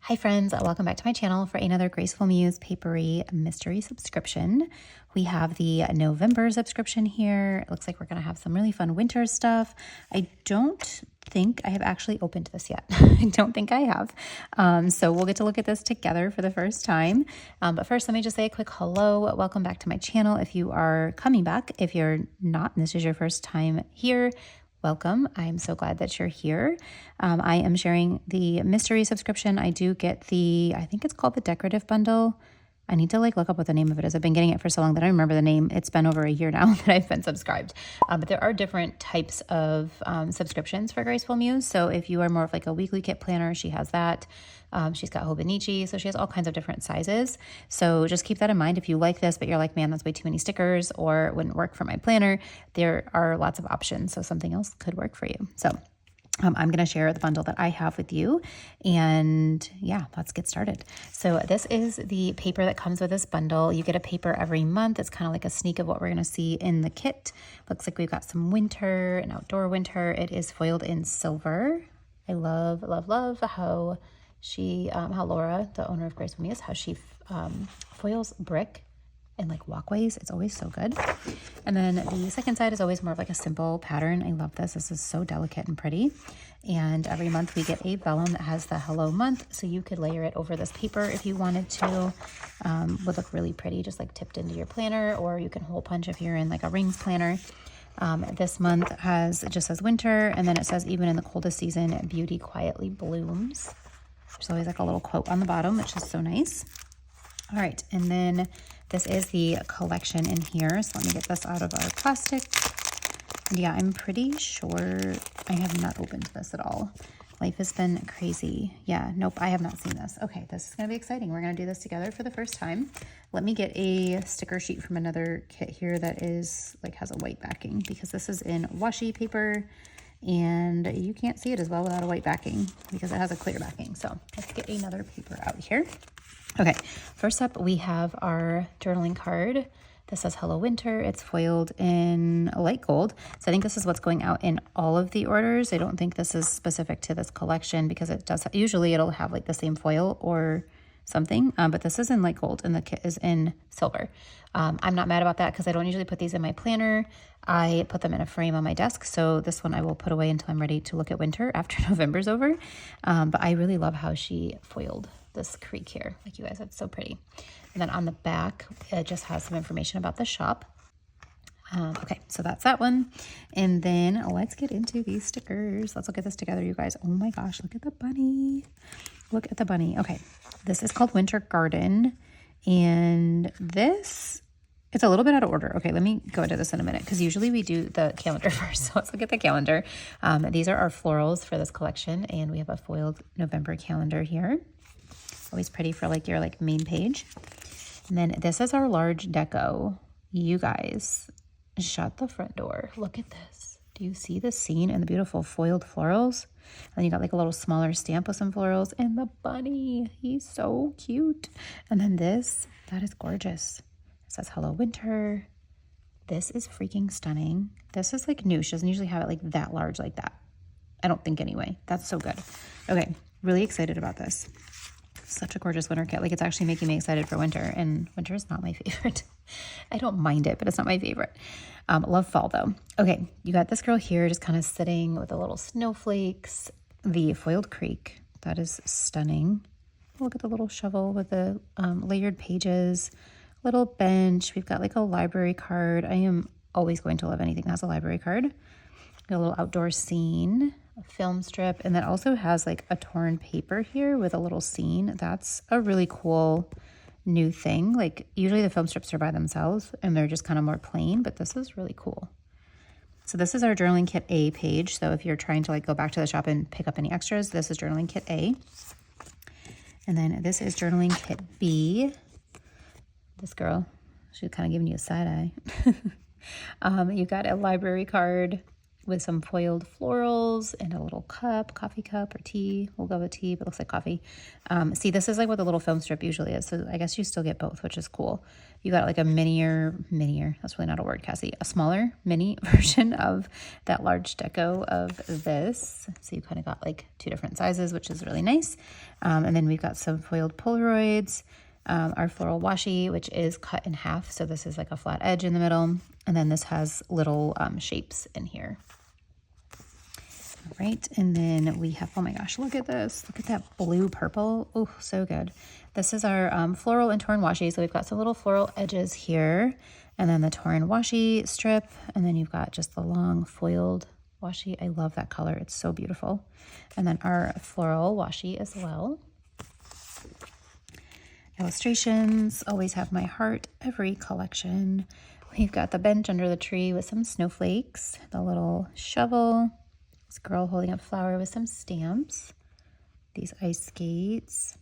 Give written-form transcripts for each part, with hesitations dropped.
Hi friends, welcome back to my channel for another Graceful Muse Paperie mystery subscription. We have the November subscription here. It looks like we're going to have some really fun winter stuff. I don't think I have actually opened this yet. I don't think I have. So we'll get to look at this together for the first time. But first, let me just say a quick hello. Welcome back to my channel. If you are coming back, if you're not, and this is your first time here, welcome. I'm so glad that you're here. I am sharing the mystery subscription. I do get I think it's called the decorative bundle. I need to look up what the name of it is. I've been getting it for so long that I don't remember the name. It's been over a year now that I've been subscribed. But there are different types of subscriptions for Graceful Muse. So if you are more of like a weekly kit planner, she has that. She's got Hobonichi, so she has all kinds of different sizes. So just keep that in mind. If you like this, but you're like, man, that's way too many stickers, or it wouldn't work for my planner, there are lots of options. So something else could work for you. So I'm going to share the bundle that I have with you, and yeah, let's get started. So this is the paper that comes with this bundle. You get a paper every month. It's kind of like a sneak of what we're going to see in the kit. Looks like we've got some winter and outdoor winter. It is foiled in silver. I love, love, love how how Laura, the owner of Graceful Muse, how she foils brick and like walkways. It's always so good. And then the second side is always more of like a simple pattern. I love this. This is so delicate and pretty. And every month we get a vellum that has the hello month. So you could layer it over this paper if you wanted to. Would look really pretty, just like tipped into your planner, or you can hole punch if you're in like a rings planner. This month just says winter, and then it says even in the coldest season, beauty quietly blooms. There's always like a little quote on the bottom, which is so nice. All right, and then this is the collection in here. So let me get this out of our plastic. And yeah, I'm pretty sure I have not opened this at all. Life has been crazy. Yeah, nope, I have not seen this. Okay, this is gonna be exciting. We're gonna do this together for the first time. Let me get a sticker sheet from another kit here that is has a white backing, because this is in washi paper and you can't see it as well without a white backing because it has a clear backing. So let's get another paper out here. Okay, first up we have our journaling card. This says Hello Winter. It's foiled in light gold. So I think this is what's going out in all of the orders. I don't think this is specific to this collection because it does, usually it'll have like the same foil or something, but this is in light gold and the kit is in silver. I'm not mad about that because I don't usually put these in my planner. I put them in a frame on my desk. So this one I will put away until I'm ready to look at winter after November's over. But I really love how she foiled this creek here. Like you guys, it's so pretty. And then on the back, it just has some information about the shop. Okay, so that's that one. And then let's get into these stickers. Let's look at this together, you guys. Oh my gosh, look at the bunny. Look at the bunny. Okay, this is called Winter Garden. And it's a little bit out of order. Okay, let me go into this in a minute because usually we do the calendar first. So let's look at the calendar. These are our florals for this collection, and we have a foiled November calendar here. Always pretty for your main page. And then this is our large deco. You guys, shut the front door. Look at this. Do you see the scene and the beautiful foiled florals? And then you got like a little smaller stamp with some florals and the bunny. He's so cute. And then that is gorgeous. It says Hello Winter. This is freaking stunning. This is like new. She doesn't usually have it like that large like that. I don't think anyway. That's so good. Okay, really excited about this. Such a gorgeous winter kit. It's actually making me excited for winter, and winter is not my favorite. I don't mind it, but it's not my favorite. Love fall though. Okay, you got this girl here just kind of sitting with the little snowflakes, the foiled creek. That is stunning. Look at the little shovel with the layered pages, little bench. We've got like a library card. I am always going to love anything that has a library card. Got a little outdoor scene, a film strip, and that also has like a torn paper here with a little scene. That's a really cool new thing. Usually the film strips are by themselves and they're just kind of more plain, but this is really cool. So this is our journaling kit A page. So if you're trying to go back to the shop and pick up any extras, this is journaling kit A. And then this is journaling kit B. This girl, she's kind of giving you a side eye. You got a library card, with some foiled florals and a little cup, coffee cup or tea. We'll go with tea, but it looks like coffee. See, this is like what the little film strip usually is. So I guess you still get both, which is cool. You got like a minier, that's really not a word, Cassie, a smaller mini version of that large deco of this. So you kind of got like 2 different sizes, which is really nice. And then we've got some foiled Polaroids, our floral washi, which is cut in half. So this is like a flat edge in the middle. And then this has little shapes in here. All right, and then we have, oh my gosh, look at this. Look at that blue purple. Oh, so good. This is our floral and torn washi. So we've got some little floral edges here, and then the torn washi strip, and then you've got just the long foiled washi. I love that color. It's so beautiful. And then our floral washi as well. Illustrations, always have my heart, every collection. We've got the bench under the tree with some snowflakes, the little shovel, this girl holding up flower with some stamps, these ice skates.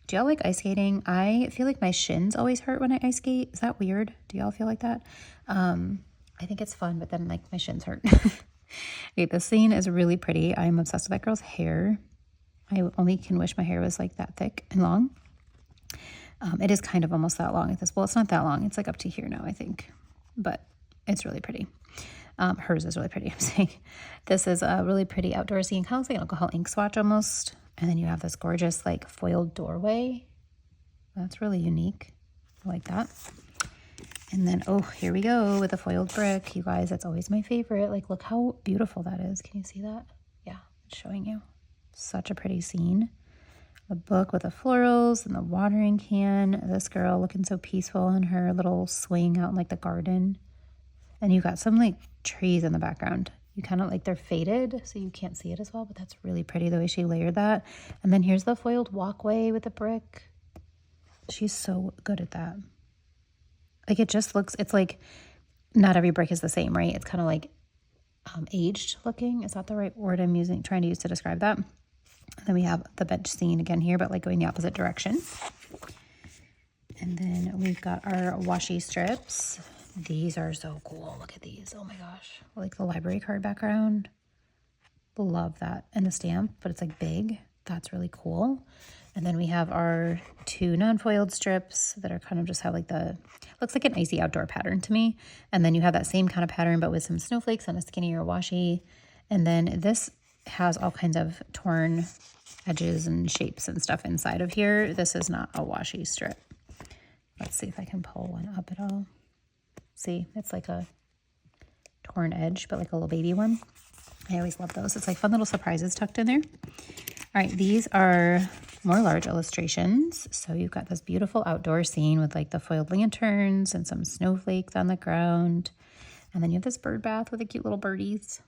Do y'all like ice skating? I feel like my shins always hurt when I ice skate. Is that weird? Do y'all feel like that? I think it's fun, but then like my shins hurt. Okay, this scene is really pretty. I'm obsessed with that girl's hair. I only can wish my hair was like that thick and long. It is kind of almost that long at this. Well, it's not that long. It's like up to here now, I think. But it's really pretty. Hers is really pretty, I'm saying. This is a really pretty outdoor scene. Kind of looks like an alcohol ink swatch almost. And then you have this gorgeous like foiled doorway. That's really unique. I like that. And then, oh, here we go with a foiled brick. You guys, that's always my favorite. Like, look how beautiful that is. Can you see that? Yeah, it's showing you. Such a pretty scene. The book with the florals and the watering can. This girl looking so peaceful in her little swing out in like the garden. And you got some like trees in the background. You kind of like, they're faded so you can't see it as well, but that's really pretty the way she layered that. And then here's the foiled walkway with the brick. She's so good at that. Like it just looks, it's like not every brick is the same, right? It's kind of like aged looking. Is that the right word I'm trying to use to describe that? And then we have the bench scene again here, but like going the opposite direction. And then we've got our washi strips. These are so cool. Look at these. Oh my gosh. Like the library card background. Love that. And the stamp, but it's like big. That's really cool. And then we have our 2 non-foiled strips that are kind of just have like looks like an icy outdoor pattern to me. And then you have that same kind of pattern, but with some snowflakes and a skinnier washi. And then this has all kinds of torn edges and shapes and stuff inside of here. This is not a washi strip. Let's see if I can pull one up at all. See, it's like a torn edge, but like a little baby one. I always love those. It's like fun little surprises tucked in there. All right, these are more large illustrations. So you've got this beautiful outdoor scene with like the foiled lanterns and some snowflakes on the ground. And then you have this bird bath with the cute little birdies.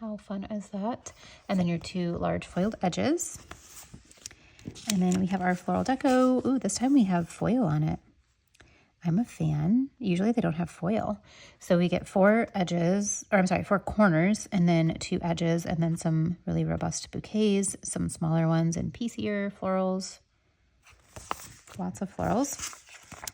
How fun is that? And then your 2 large foiled edges. And then we have our floral deco. Ooh, this time we have foil on it. I'm a fan. Usually they don't have foil. So we get 4 edges, or I'm sorry, 4 corners, and then 2 edges, and then some really robust bouquets, some smaller ones and piecier florals. Lots of florals.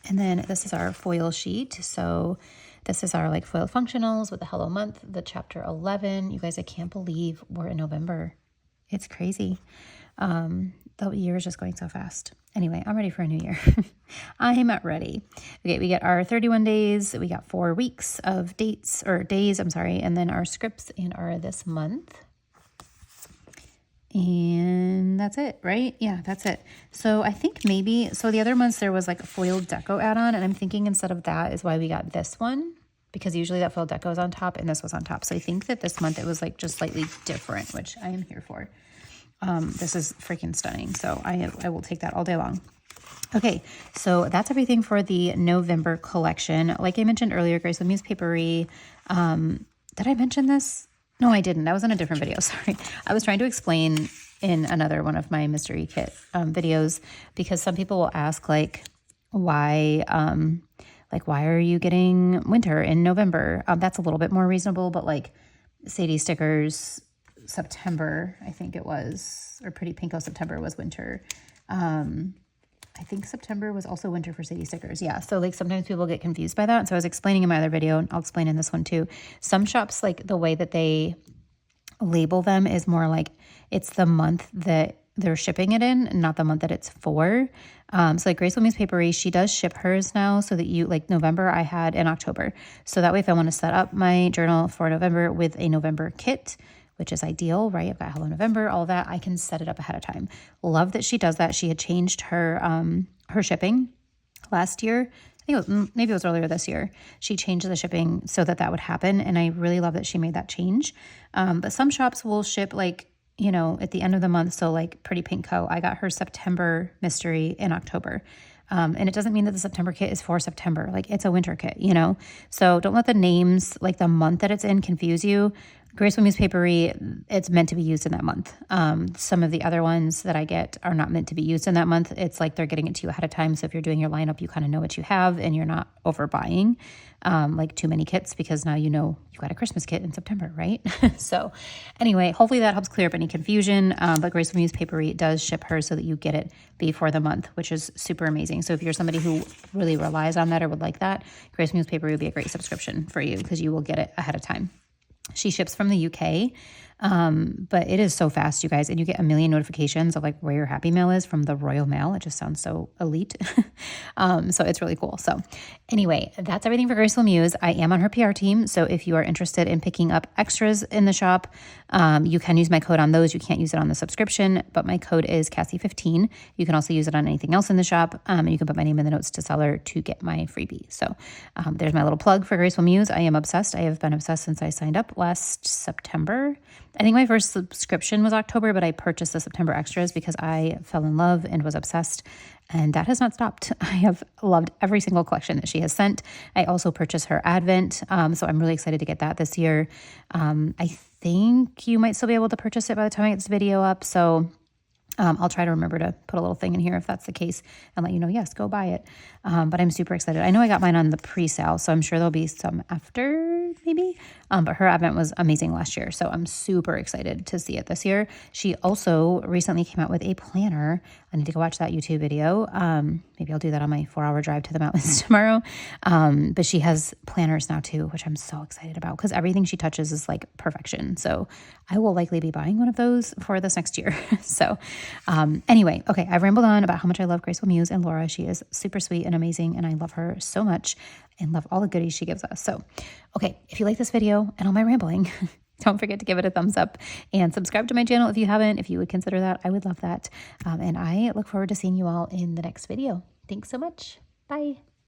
And then this is our foil sheet. So this is our like foil functionals with the Hello Month, the chapter 11. You guys, I can't believe we're in November. It's crazy. The year is just going so fast. Anyway, I'm ready for a new year. I'm ready. Okay, we get our 31 days. We got 4 weeks of days, and then our scripts and our this month. And that's it, right? Yeah, that's it. So I think maybe, so the other months there was like a foiled deco add-on, and I'm thinking instead of that is why we got this one, because usually that foiled deco is on top and this was on top. So I think that this month it was like just slightly different, which I am here for. This is freaking stunning. So I will take that all day long. Okay, so that's everything for the November collection. Like I mentioned earlier, Graceful Muse Paperie. Did I mention this? No, I didn't. That was in a different video. Sorry. I was trying to explain in another one of my mystery kit videos, because some people will ask why are you getting winter in November? That's a little bit more reasonable, but like Sadie Stickers September, I think it was, or Pretty Pinko September was winter. I think September was also winter for Sadie stickers. Yeah. So like sometimes people get confused by that. So I was explaining in my other video, and I'll explain in this one too. Some shops, like the way that they label them is more like it's the month that they're shipping it in, not the month that it's for. So like Graceful Muse Paperie, she does ship hers now, so that you, like November I had in October. So that way if I want to set up my journal for November with a November kit, which is ideal, right? I've got Hello November, all that. I can set it up ahead of time. Love that she does that. She had changed her her shipping last year. I think maybe it was earlier this year. She changed the shipping so that would happen. And I really love that she made that change. But some shops will ship like, you know, at the end of the month. So like Pretty Pink Co. I got her September mystery in October. And it doesn't mean that the September kit is for September. Like it's a winter kit, you know? So don't let the names, like the month that it's in, confuse you. Graceful Muse Paperie, it's meant to be used in that month. Some of the other ones that I get are not meant to be used in that month. It's like they're getting it to you ahead of time. So if you're doing your lineup, you kind of know what you have and you're not overbuying like too many kits, because now you know you got a Christmas kit in September, right? So anyway, hopefully that helps clear up any confusion. But Graceful Muse Paperie does ship hers so that you get it before the month, which is super amazing. So if you're somebody who really relies on that or would like that, Graceful Muse Paperie would be a great subscription for you because you will get it ahead of time. She ships from the UK, but it is so fast, you guys, and you get a million notifications of like where your Happy Mail is from the Royal Mail. It just sounds so elite. So it's really cool. So anyway, that's everything for Graceful Muse. I am on her PR team. So if you are interested in picking up extras in the shop, you can use my code on those. You can't use it on the subscription, but my code is Cassie15. You can also use it on anything else in the shop. And you can put my name in the notes to seller to get my freebie. So there's my little plug for Graceful Muse. I am obsessed. I have been obsessed since I signed up last September. I think my first subscription was October, but I purchased the September extras because I fell in love and was obsessed. And that has not stopped. I have loved every single collection that she has sent. I also purchased her Advent. So I'm really excited to get that this year. I think you might still be able to purchase it by the time I get this video up. So I'll try to remember to put a little thing in here if that's the case and let you know, yes, go buy it. But I'm super excited. I know I got mine on the pre-sale, so I'm sure there'll be some after maybe. But her Advent was amazing last year, so I'm super excited to see it this year. She also recently came out with a planner. I need to go watch that YouTube video. Maybe I'll do that on my 4-hour drive to the mountains tomorrow. But she has planners now too, which I'm so excited about because everything she touches is like perfection. So I will likely be buying one of those for this next year. So anyway, okay, I've rambled on about how much I love Graceful Muse and Laura. She is super sweet and amazing, and I love her so much and love all the goodies she gives us. So, okay, if you like this video and all my rambling, don't forget to give it a thumbs up and subscribe to my channel if you haven't. If you would consider that, I would love that. And I look forward to seeing you all in the next video. Thanks so much. Bye.